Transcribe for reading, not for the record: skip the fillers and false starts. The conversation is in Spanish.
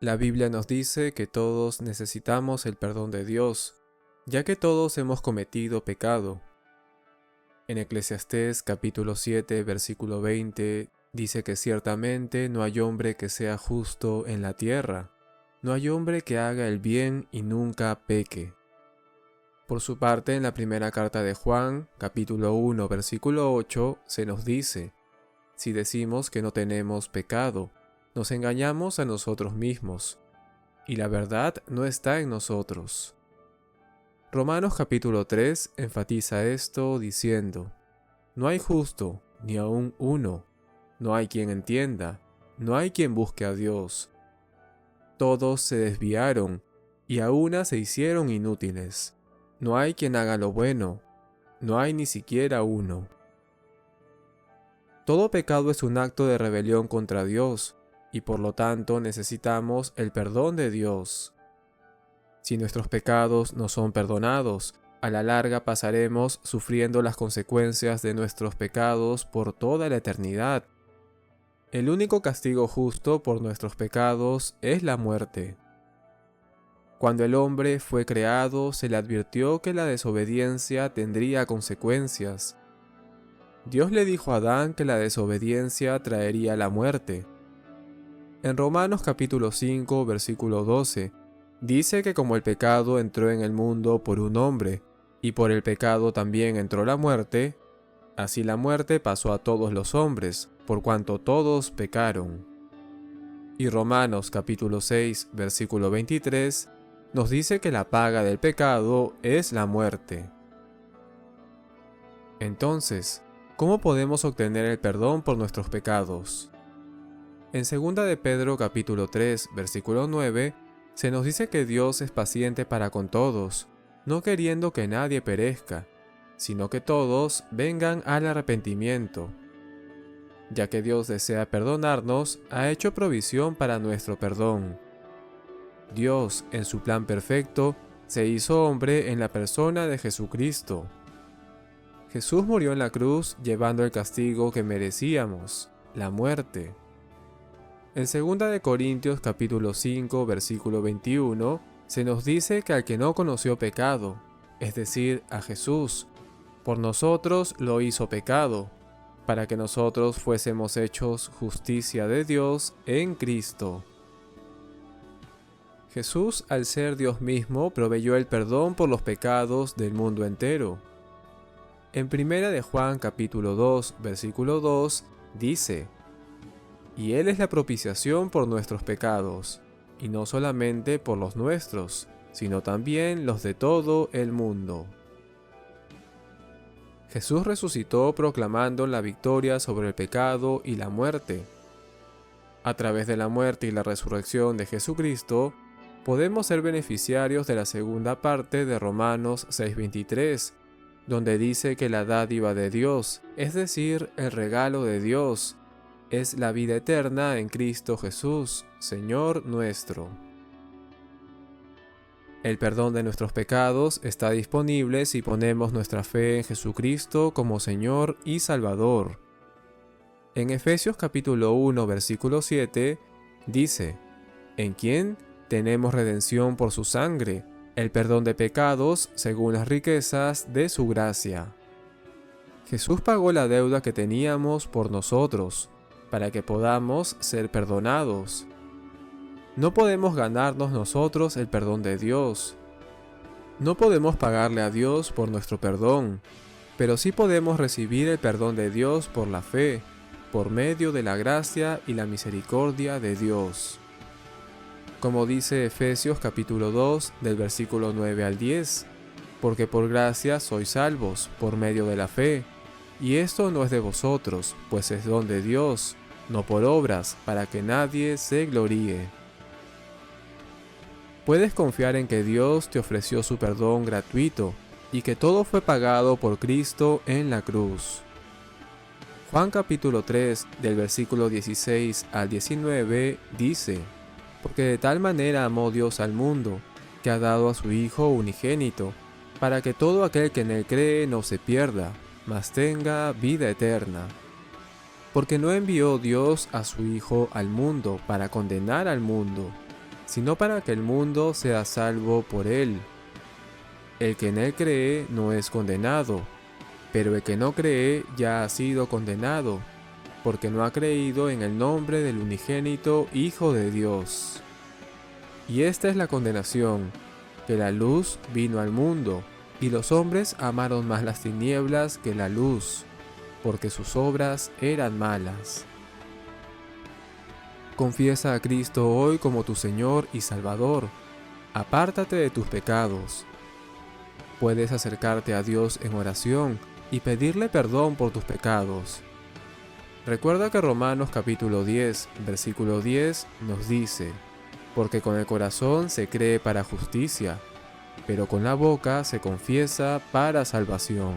La Biblia nos dice que todos necesitamos el perdón de Dios, ya que todos hemos cometido pecado. En Eclesiastés capítulo 7, versículo 20, dice que ciertamente no hay hombre que sea justo en la tierra, no hay hombre que haga el bien y nunca peque. Por su parte, en la primera carta de Juan, capítulo 1, versículo 8, se nos dice: si decimos que no tenemos pecado, nos engañamos a nosotros mismos, y la verdad no está en nosotros. Romanos capítulo 3 enfatiza esto diciendo: no hay justo, ni aun uno, no hay quien entienda, no hay quien busque a Dios. Todos se desviaron, y a una se hicieron inútiles. No hay quien haga lo bueno, no hay ni siquiera uno. Todo pecado es un acto de rebelión contra Dios, y por lo tanto necesitamos el perdón de Dios. Si nuestros pecados no son perdonados, a la larga pasaremos sufriendo las consecuencias de nuestros pecados por toda la eternidad. El único castigo justo por nuestros pecados es la muerte. Cuando el hombre fue creado, se le advirtió que la desobediencia tendría consecuencias. Dios le dijo a Adán que la desobediencia traería la muerte. En Romanos capítulo 5, versículo 12, dice que como el pecado entró en el mundo por un hombre, y por el pecado también entró la muerte, así la muerte pasó a todos los hombres, por cuanto todos pecaron. Y Romanos capítulo 6, versículo 23, nos dice que la paga del pecado es la muerte. Entonces, ¿cómo podemos obtener el perdón por nuestros pecados? En 2 de Pedro capítulo 3, versículo 9, se nos dice que Dios es paciente para con todos, no queriendo que nadie perezca, sino que todos vengan al arrepentimiento. Ya que Dios desea perdonarnos, ha hecho provisión para nuestro perdón. Dios, en su plan perfecto, se hizo hombre en la persona de Jesucristo. Jesús murió en la cruz llevando el castigo que merecíamos, la muerte. En 2 de Corintios capítulo 5, versículo 21, se nos dice que al que no conoció pecado, es decir, a Jesús, por nosotros lo hizo pecado, para que nosotros fuésemos hechos justicia de Dios en Cristo. Jesús, al ser Dios mismo, proveyó el perdón por los pecados del mundo entero. En 1 de Juan capítulo 2, versículo 2, dice: y Él es la propiciación por nuestros pecados, y no solamente por los nuestros, sino también los de todo el mundo. Jesús resucitó proclamando la victoria sobre el pecado y la muerte. A través de la muerte y la resurrección de Jesucristo, podemos ser beneficiarios de la segunda parte de Romanos 6:23, donde dice que la dádiva de Dios, es decir, el regalo de Dios, es la vida eterna en Cristo Jesús, Señor nuestro. El perdón de nuestros pecados está disponible si ponemos nuestra fe en Jesucristo como Señor y Salvador. En Efesios capítulo 1, versículo 7, dice: en quien tenemos redención por su sangre, el perdón de pecados según las riquezas de su gracia. Jesús pagó la deuda que teníamos por nosotros, para que podamos ser perdonados. No podemos ganarnos nosotros el perdón de Dios. No podemos pagarle a Dios por nuestro perdón, pero sí podemos recibir el perdón de Dios por la fe, por medio de la gracia y la misericordia de Dios. Como dice Efesios capítulo 2, del versículo 9 al 10, porque por gracia sois salvos, por medio de la fe, y esto no es de vosotros, pues es don de Dios, no por obras, para que nadie se gloríe. Puedes confiar en que Dios te ofreció su perdón gratuito y que todo fue pagado por Cristo en la cruz. Juan capítulo 3, del versículo 16 al 19, dice: porque de tal manera amó Dios al mundo, que ha dado a su Hijo unigénito, para que todo aquel que en él cree no se pierda, mas tenga vida eterna. Porque no envió Dios a su Hijo al mundo para condenar al mundo, sino para que el mundo sea salvo por él. El que en él cree no es condenado, pero el que no cree ya ha sido condenado, porque no ha creído en el nombre del unigénito Hijo de Dios. Y esta es la condenación, que la luz vino al mundo, y los hombres amaron más las tinieblas que la luz, porque sus obras eran malas. Confiesa a Cristo hoy como tu Señor y Salvador. Apártate de tus pecados. Puedes acercarte a Dios en oración y pedirle perdón por tus pecados. Recuerda que Romanos capítulo 10, versículo 10 nos dice: porque con el corazón se cree para justicia, pero con la boca se confiesa para salvación.